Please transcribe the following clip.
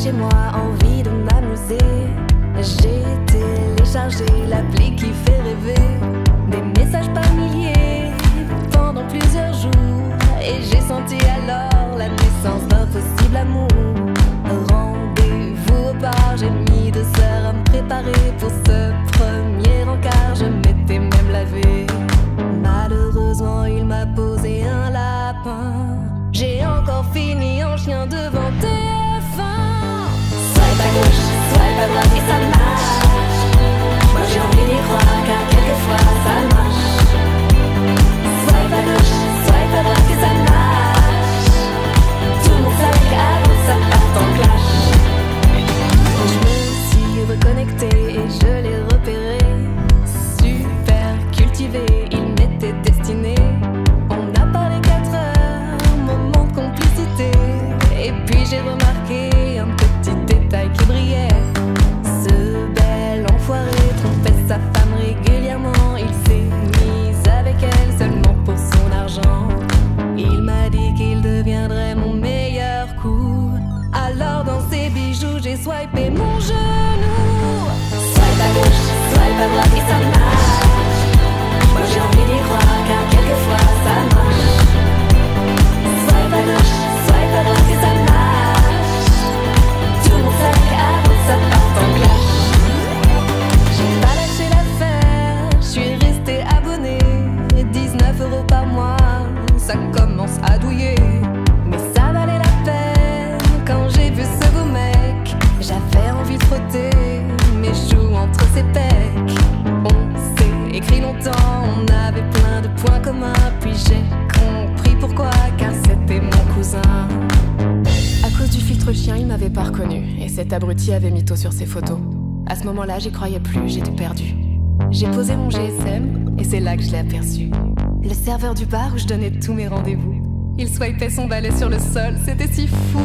chez moi, envie de m'amuser. J'ai téléchargé l'appli qui fait rêver. Des messages par milliers pendant plusieurs jours, et j'ai senti alors la naissance d'un possible amour. Rendez-vous au bar, j'ai mis 2 heures à me préparer pour ce premier encart. Je m'étais même lavé. Malheureusement, il m'a posé un lapin. J'ai encore fini en chien devant TF1. Swipe à gauche, swipe à droite et ça marche. Moi j'ai envie d'y croire car quelquefois ça marche. Swipe à gauche, swipe à droite et ça marche. Tout le monde s'arrête avant ça part en clash. Je me suis reconnectée et je l'ai repéré. Super cultivé, il m'était destiné. On a parlé 4 heures, moment de complicité. Et puis j'ai remarqué un petit détail qui brillait. Ce bel enfoiré trompait sa femme régulièrement. Il s'est mis avec elle seulement pour son argent. Il m'a dit qu'il deviendrait mon meilleur coup. Alors dans ses bijoux j'ai swipé mon genou. Swipe à gauche, swipe à droite et ça marche. Moi j'ai envie d'y croire car quelquefois ça marche. Swipe à gauche, swipe à droite et ça marche. Tout le monde s'arrête avant ça part en clash. J'ai pas lâché l'affaire, je suis restée abonnée. 19 € par mois, ça commence à douiller. Mais ça valait la peine quand j'ai vu ce beau mec. J'avais envie de frotter mes joues entre ses pecs. On s'est écrit longtemps, on avait plein de points communs. Puis j'ai compris pourquoi, car c'était mon cousin. À cause du filtre chien, il m'avait pas reconnu, et cet abruti avait mytho sur ses photos. À ce moment-là, j'y croyais plus, j'étais perdue. J'ai posé mon GSM, et c'est là que je l'ai aperçu. Le serveur du bar où je donnais tous mes rendez-vous. Il swipait son balai sur le sol, c'était si fou.